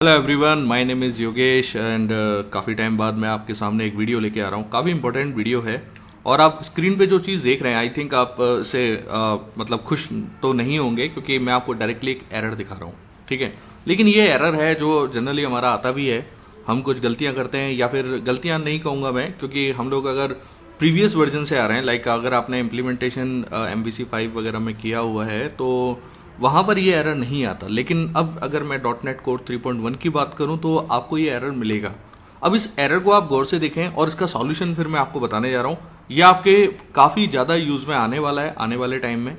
Hello everyone, my name is Yogesh and काफ़ी time बाद मैं आपके सामने एक वीडियो लेके आ रहा हूँ। काफ़ी इंपॉर्टेंट वीडियो है और आप स्क्रीन पे जो चीज़ देख रहे हैं आई थिंक आप से मतलब खुश तो नहीं होंगे क्योंकि मैं आपको डायरेक्टली एक एरर दिखा रहा हूँ। ठीक है, लेकिन ये एरर है जो जनरली हमारा आता भी है। हम कुछ गलतियाँ करते हैं, या फिर गलतियाँ नहीं कहूँगा मैं, क्योंकि हम लोग अगर प्रीवियस वर्जन से आ रहे हैं, लाइक अगर आपने इम्प्लीमेंटेशन MVC 5 वगैरह में किया हुआ है तो वहां पर ये एरर नहीं आता। लेकिन अब अगर मैं .NET Core 3.1 की बात करूं तो आपको ये एरर मिलेगा। अब इस एरर को आप गौर से देखें और इसका सॉल्यूशन फिर मैं आपको बताने जा रहा हूं। ये आपके काफ़ी ज़्यादा यूज़ में आने वाला है आने वाले टाइम में।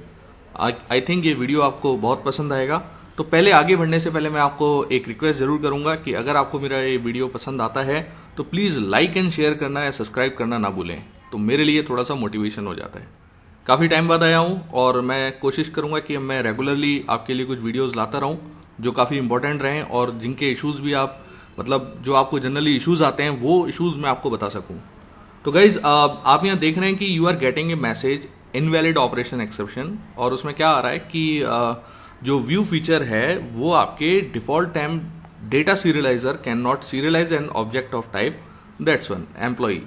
आई थिंक ये वीडियो आपको बहुत पसंद आएगा। तो पहले आगे बढ़ने से पहले मैं आपको एक रिक्वेस्ट ज़रूर करूंगा कि अगर आपको मेरा ये वीडियो पसंद आता है तो प्लीज़ लाइक एंड शेयर करना या सब्सक्राइब करना ना भूलें, तो मेरे लिए थोड़ा सा मोटिवेशन हो जाता है। काफ़ी टाइम बाद आया हूँ और मैं कोशिश करूँगा कि मैं रेगुलरली आपके लिए कुछ वीडियोस लाता रहूँ जो काफ़ी इंपॉर्टेंट रहें और जिनके इश्यूज भी आप मतलब जो आपको जनरली इश्यूज आते हैं वो इश्यूज मैं आपको बता सकूँ। तो गाइज आप यहाँ देख रहे हैं कि you are getting a message invalid operation exception, और उसमें क्या आ रहा है कि जो व्यू फीचर है वो आपके default time data serialiser can not serialised an object of type that's one employee.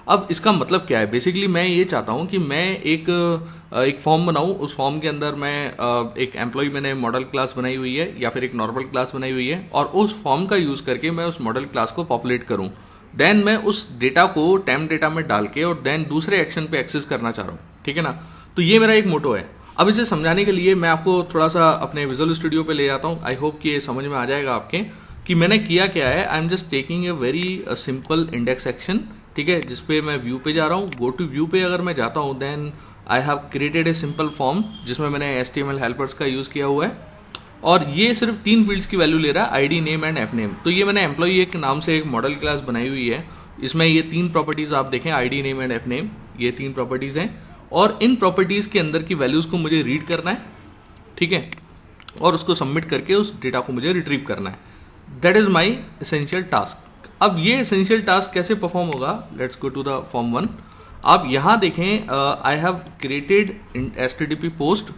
अब इसका मतलब क्या है? बेसिकली मैं ये चाहता हूं कि मैं एक फॉर्म बनाऊं, उस फॉर्म के अंदर मैं एक एम्प्लॉय मैंने मॉडल क्लास बनाई हुई है या फिर एक नॉर्मल क्लास बनाई हुई है, और उस फॉर्म का यूज करके मैं उस मॉडल क्लास को पॉपुलेट करूं। देन मैं उस डेटा को टेम्प डेटा में डाल के और देन दूसरे एक्शन पे एक्सेस करना चाह रहा हूं। ठीक है ना? तो ये मेरा एक मोटो है। अब इसे समझाने के लिए मैं आपको थोड़ा सा अपने विजुअल स्टूडियो पे ले जाता हूँ। आई होप कि ये समझ में आ जाएगा आपके कि मैंने किया क्या है। आई am just taking a very simple index action, ठीक है, जिसपे मैं व्यू पे जा रहा हूँ। गो टू व्यू पे अगर मैं जाता हूँ then I have created a simple form जिसमें मैंने HTML हेल्पर्स का यूज किया हुआ है, और ये सिर्फ 3 फील्ड्स की वैल्यू ले रहा है, ID, name and app name. तो ये मैंने एम्प्लॉई एक नाम से एक मॉडल क्लास बनाई हुई है। इसमें ये 3 प्रॉपर्टीज आप देखें, ID, name and app name, ये 3 प्रॉपर्टीज हैं, और इन प्रॉपर्टीज के अंदर की वैल्यूज को मुझे रीड करना है, ठीक है, और उसको सबमिट करके उस डेटा को मुझे रिट्रीव करना है। That is my essential task. अब ये एसेंशियल टास्क कैसे परफॉर्म होगा? Let's go to the form 1। आप यहां देखें, I have created HTTP post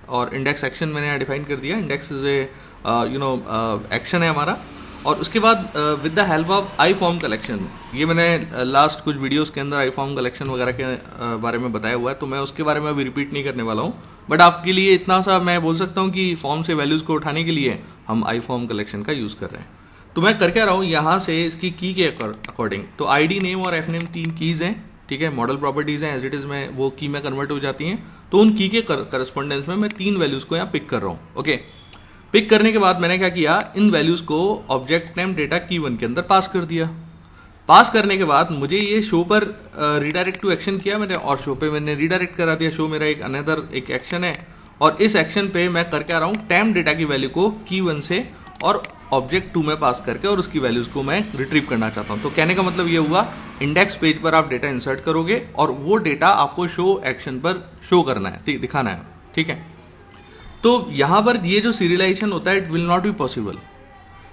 और इंडेक्स एक्शन मैंने डिफाइन कर दिया। इंडेक्स इज ए एक्शन है हमारा, और उसके बाद with the help of I form collection, ये मैंने लास्ट कुछ वीडियोस के अंदर आई फॉर्म कलेक्शन वगैरह के बारे में बताया हुआ है, तो मैं उसके बारे में अभी रिपीट नहीं करने वाला हूँ। बट आपके लिए इतना सा मैं बोल सकता हूँ कि फॉर्म से वैल्यूज को उठाने के लिए हम आई फॉर्म कलेक्शन का यूज कर रहे हैं। तो मैं कर क्या रहा हूँ यहाँ से इसकी की के अकॉर्डिंग, तो आईडी, नेम और एफ नेम 3 कीज हैं, ठीक है, मॉडल प्रॉपर्टीज हैं, एज इट इज में वो की में कन्वर्ट हो जाती हैं। तो उन की के करस्पॉन्डेंस में मैं 3 वैल्यूज को यहाँ पिक कर रहा हूँ। ओके, पिक करने के बाद मैंने क्या किया, इन वैल्यूज को ऑब्जेक्ट नेम डेटा की1 के अंदर पास कर दिया। पास करने के बाद मुझे ये शो पर रिडायरेक्ट टू एक्शन किया मैंने, और शो पे मैंने रिडायरेक्ट करा दिया। शो मेरा एक अनदर एक एक्शन है, और इस एक्शन पे मैं कर क्या रहा हूँ, टेम्प डेटा की वैल्यू को की1 से और ऑब्जेक्ट 2 में पास करके और उसकी वैल्यूज को मैं रिट्रीव करना चाहता हूं। तो कहने का मतलब ये हुआ, इंडेक्स पेज पर आप डेटा इंसर्ट करोगे और वो डेटा आपको शो एक्शन पर शो करना है, दिखाना है, ठीक है। तो यहां पर ये जो सीरियलाइजेशन होता है, it will not be possible.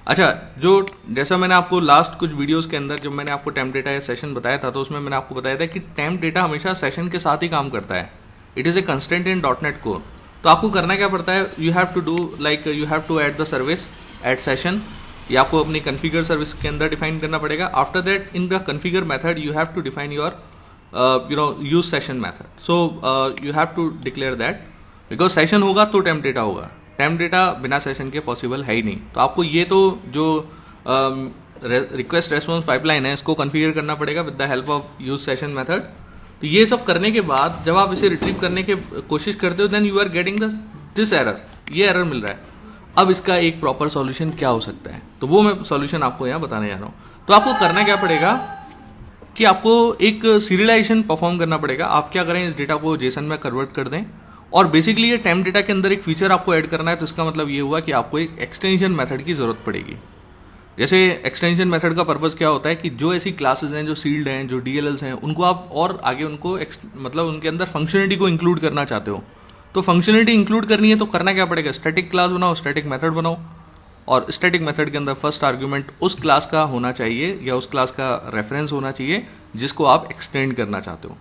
अच्छा, जो जैसा मैंने आपको लास्ट कुछ वीडियोस के अंदर जब मैंने आपको टेम्प डेटा या सेशन बताया था, तो उसमें मैंने आपको बताया था कि टेम्प डेटा हमेशा सेशन के साथ ही काम करता है। It is a constant in .NET Core। तो आपको करना क्या पड़ता है, you have to do like you have to add the service at session, ये आपको अपनी कॉन्फ़िगर सर्विस के अंदर डिफाइन करना पड़ेगा। After that in the configure method you have to define your use session method. So you have to declare that, because session होगा तो temp data होगा, टेम्प डेटा बिना सेशन के पॉसिबल है ही नहीं। तो आपको ये तो जो रिक्वेस्ट रेस्पॉन्स पाइपलाइन है इसको कॉन्फ़िगर करना पड़ेगा with the help of use session method. तो ये सब करने के बाद जब आप इसे रिट्रीव करने की कोशिश करते हो, then you are getting this error, ये एरर मिल रहा है। अब इसका एक प्रॉपर सॉल्यूशन क्या हो सकता है, तो वो मैं सॉल्यूशन आपको यहाँ बताने जा रहा हूँ। तो आपको करना क्या पड़ेगा कि आपको एक सीरियलाइजेशन परफॉर्म करना पड़ेगा। आप क्या करें, इस डेटा को जेसन में कन्वर्ट कर दें, और बेसिकली ये टेम्प डेटा के अंदर एक फीचर आपको ऐड करना है। तो इसका मतलब ये हुआ कि आपको एक एक्सटेंशन मेथड की जरूरत पड़ेगी। जैसे एक्सटेंशन मेथड का पर्पस क्या होता है कि जो ऐसी क्लासेस हैं जो सील्ड हैं, जो DLLs हैं, उनको आप और आगे उनको मतलब उनके अंदर फंक्शनलिटी को इंक्लूड करना चाहते हो। तो फंक्शनलिटी इंक्लूड करनी है तो करना क्या पड़ेगा, स्टैटिक क्लास बनाओ, स्टैटिक मेथड बनाओ, और स्टैटिक मेथड के अंदर फर्स्ट आर्ग्यूमेंट उस क्लास का होना चाहिए या उस क्लास का रेफरेंस होना चाहिए जिसको आप एक्सटेंड करना चाहते हो।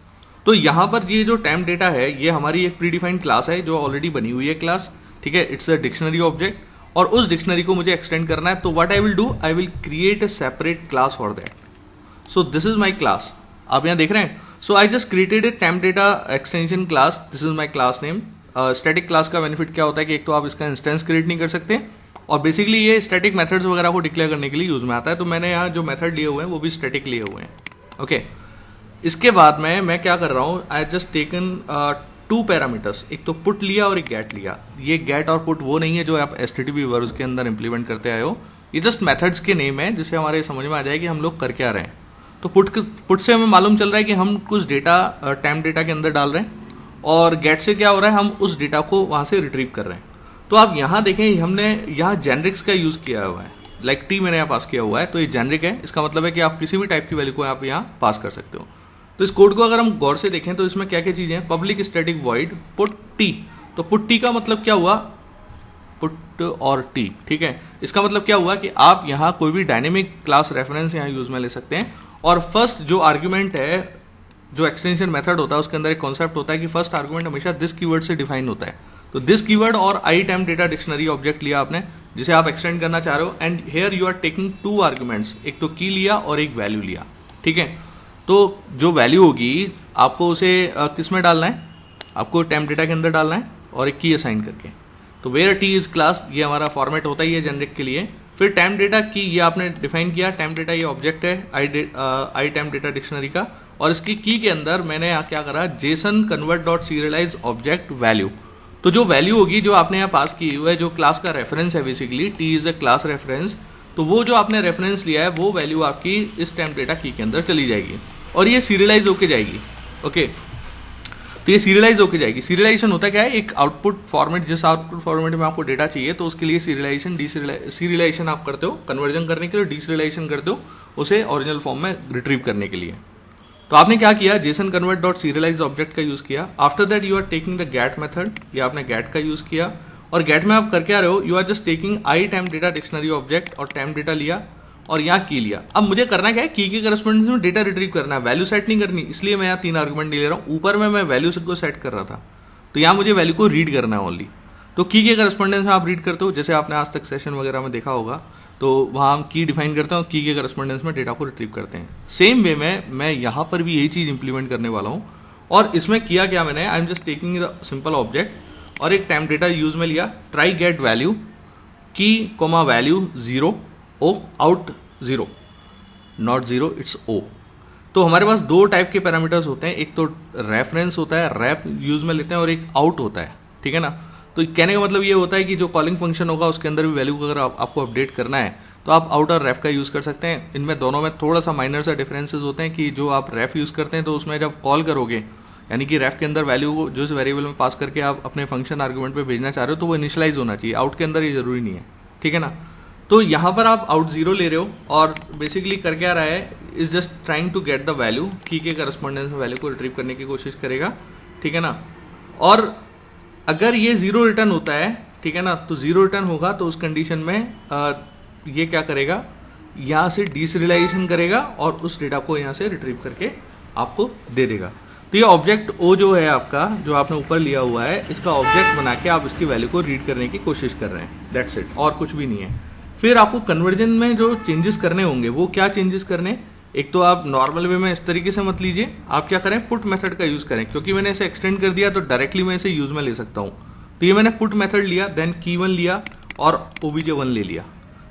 तो यहां पर ये जो टेम्प डेटा है, ये हमारी एक प्रीडिफाइंड क्लास है जो ऑलरेडी बनी हुई है क्लास, ठीक है, इट्स अ डिक्शनरी ऑब्जेक्ट, और उस डिक्शनरी को मुझे एक्सटेंड करना है, तो what I will do, I will create a separate class for that. So this is my class, आप यहाँ देख रहे हैं. So I just created a temp data extension class, this is my class name. Static class का benefit क्या होता है कि एक तो आप इसका इंस्टेंस क्रिएट नहीं कर सकते, और बेसिकली ये स्टैटिक मेथड्स वगैरह को डिक्लेयर करने के लिए यूज में आता है. तो मैंने यहाँ जो मेथड लिए हुए हैं वो भी स्टैटिक लिए हुए हैं. ओके, इसके बाद में मैं क्या कर रहा हूँ, आई जस्ट टेकन 2 पैरामीटर्स, एक तो पुट लिया और एक गेट लिया. ये गेट और पुट वो नहीं है जो आप HTTP वर्ब्स के अंदर इंप्लीमेंट करते आए हो, ये जस्ट मेथड्स के नेम है जिससे हमारे समझ में आ जाए कि हम लोग कर क्या रहे हैं. तो पुट से हमें मालूम चल रहा है कि हम कुछ डेटा टेम्प डेटा के अंदर डाल रहे हैं, और गेट से क्या हो रहा है, हम उस डेटा को वहां से रिट्रीव कर रहे हैं. तो आप यहाँ देखें, हमने यहाँ जेनरिक्स का यूज किया हुआ है, लाइक टी मैंने यहाँ पास किया हुआ है, तो ये जेनरिक है. इसका मतलब है कि आप किसी भी टाइप की वैल्यू को आप यहाँ पास कर सकते हो. तो इस कोड को अगर हम गौर से देखें तो इसमें क्या क्या चीजें हैं, public static void put T. तो पुट टी का मतलब क्या हुआ, पुट और टी, ठीक है. इसका मतलब क्या हुआ कि आप यहाँ कोई भी डायनेमिक क्लास रेफरेंस यहाँ यूज में ले सकते हैं, और फर्स्ट जो आर्ग्यूमेंट है, जो एक्सटेंशन मेथड होता है उसके अंदर एक कॉन्सेप्ट होता है कि फर्स्ट आर्गुमेंट हमेशा दिस कीवर्ड से डिफाइन होता है. तो दिस कीवर्ड और I temp data dictionary object लिया आपने जिसे आप एक्सटेंड करना चाह रहे हो, and here you are taking 2 arguments, एक तो की लिया और एक वैल्यू लिया, ठीक है. तो जो वैल्यू होगी आपको उसे किस में डालना है, आपको टेम्प डेटा के अंदर डालना है, और एक की असाइन करके. तो वेयर टी इज क्लास, ये हमारा फॉर्मेट होता ही है जेनरिक के लिए. फिर टेम्प डेटा की ये आपने डिफाइन किया, टेम्प डेटा ये ऑब्जेक्ट है आई टेम्प डेटा डिक्शनरी का, और इसकी की के अंदर मैंने यहाँ क्या करा, Jason convert dot serialize object value. तो जो वैल्यू होगी जो आपने यहाँ पास की हुई है, जो क्लास का रेफरेंस है, basically T is a class reference, तो वो जो आपने रेफरेंस लिया है वो वैल्यू आपकी इस टेम्प डेटा की के अंदर चली जाएगी, और ये सीरियलाइज होके जाएगी. ओके, तो ये सीरियलाइज होके जाएगी. सीरियलाइजेशन होता क्या है, एक आउटपुट फॉर्मेट, जिस आउटपुट फॉर्मेट में आपको डेटा चाहिए तो उसके लिए सीरियलाइजेशन सीरियलाइजेशन आप करते हो कन्वर्जन करने के लिए, डीसीरियलाइजेशन करते हो उसे ओरिजिनल फॉर्म में रिट्रीव करने के लिए. तो आपने क्या किया, JSON convert dot serialize object का यूज किया. After that you are taking the get method, ये आपने गेट का यूज किया, और गेट में आप कर क्या रहे हो, you are just taking I temp data dictionary object और टेम्प डेटा लिया और यहाँ की लिया. अब मुझे करना क्या है, की के करस्पॉन्डेंस में डेटा रिट्रीव करना है, वैल्यू सेट नहीं करनी, इसलिए मैं यहाँ 3 आर्गुमेंट ले रहा हूँ. ऊपर में मैं वैल्यू को सेट कर रहा था, तो यहाँ मुझे वैल्यू को रीड करना है ओनली. तो की के करस्पॉन्डेंस में आप रीड करते हो, जैसे आपने आज तक सेशन वगैरह में देखा होगा, तो वहां हम की डिफाइन करते हैं और की के करस्पॉन्डेंस में डेटा को रिट्रीव करते हैं. सेम वे में मैं यहां पर भी यही चीज इंप्लीमेंट करने वाला हूं, और इसमें किया क्या मैंने, I am just taking the simple object और एक टेम्प डेटा यूज में लिया, ट्राई गेट वैल्यू की comma value 0 O out 0, not 0 it's O. तो हमारे पास 2 टाइप के पैरामीटर्स होते हैं, एक तो रेफरेंस होता है, रेफ यूज में लेते हैं, और एक आउट होता है, ठीक है ना. तो कहने का मतलब ये होता है कि जो कॉलिंग फंक्शन होगा उसके अंदर भी वैल्यू को अगर आपको अपडेट करना है तो आप आउट और रेफ का यूज कर सकते हैं. इनमें दोनों में थोड़ा सा माइनर सा डिफरेंसेस होते हैं कि जो आप रेफ यूज करते हैं तो उसमें जब कॉल करोगे, यानी कि रेफ के अंदर वैल्यू को जो इस वेरिएबल में पास करके आप अपने फंक्शन आर्गुमेंट पे भेजना चाह रहे हो तो वो इनिशियलाइज होना चाहिए, आउट के अंदर ये जरूरी नहीं है, ठीक है ना. तो यहाँ पर आप आउट 0 ले रहे हो, और बेसिकली कर क्या रहा है, is just trying to get the value, key के करस्पॉन्डेंस में वैल्यू को रिट्रीव करने की कोशिश करेगा, ठीक है ना. और अगर ये 0 रिटर्न होता है, ठीक है ना, तो 0 रिटर्न होगा तो उस कंडीशन में ये क्या करेगा, यहाँ से डीसीरियलाइजेशन करेगा और उस डेटा को यहाँ से रिट्रीव करके आपको दे देगा. तो ये ऑब्जेक्ट ओ जो है आपका, जो आपने ऊपर लिया हुआ है, इसका ऑब्जेक्ट बना के आप इसकी वैल्यू को रीड करने की कोशिश कर रहे हैं, दैट्स इट, और कुछ भी नहीं है. फिर आपको कन्वर्जन में जो चेंजेस करने होंगे वो क्या चेंजेस करने, एक तो आप नॉर्मल वे में इस तरीके से मत लीजिए, आप क्या करें, पुट मेथड का यूज करें, क्योंकि मैंने इसे एक्सटेंड कर दिया तो डायरेक्टली मैं इसे यूज में ले सकता हूं. तो ये मैंने पुट मेथड लिया, देन की1 लिया और obj1 ले लिया.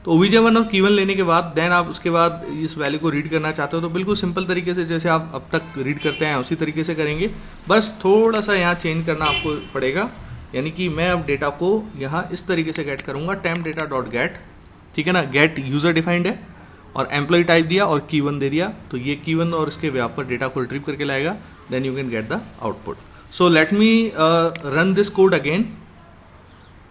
तो obj1 और की1 लेने के बाद देन आप उसके बाद इस वैल्यू को रीड करना चाहते हो तो बिल्कुल सिंपल तरीके से जैसे आप अब तक रीड करते हैं उसी तरीके से करेंगे, बस थोड़ा सा यहाँ चेंज करना आपको पड़ेगा. यानी कि मैं अब डेटा को यहाँ इस तरीके से गेट करूंगा, टेम्प डेटा डॉट गेट, ठीक है ना. गेट यूजर डिफाइंड है और एम्प्लॉय टाइप दिया और की1 दे दिया, तो ये की1 और इसके व्याप पर डेटा को रिट्रीव करके लाएगा, then you can get the output. So let me run this code again,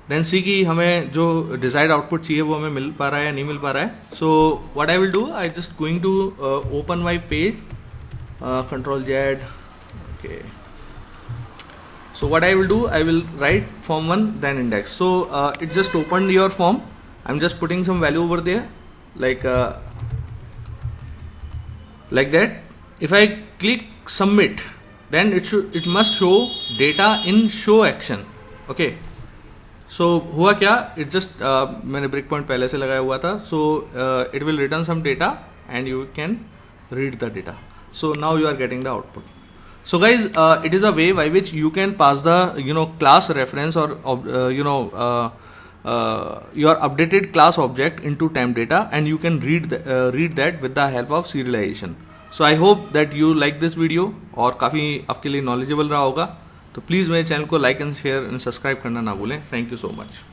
then see कि हमें जो डिजायर्ड आउटपुट चाहिए वो हमें मिल पा रहा है या नहीं मिल पा रहा है. So what I will do, I just going to open my page, control Z, okay. So what I will do, I will write form1 then index. So it just opened your form. I'm just putting some value over there, like that. If I click submit, then it must show data in show action. Okay. So हुआ क्या, it just मैंने break point पहले से लगाया हुआ था. So it will return some data and you can read the data. So now you are getting the output. So guys, it is a way by which you can pass the class reference or your updated class object into temp data, and you can read that with the help of serialization. So I hope that you like this video और काफ़ी आपके लिए knowledgeable रहा होगा. तो please मेरे channel को like and share and subscribe करना ना भूलें. Thank you so much.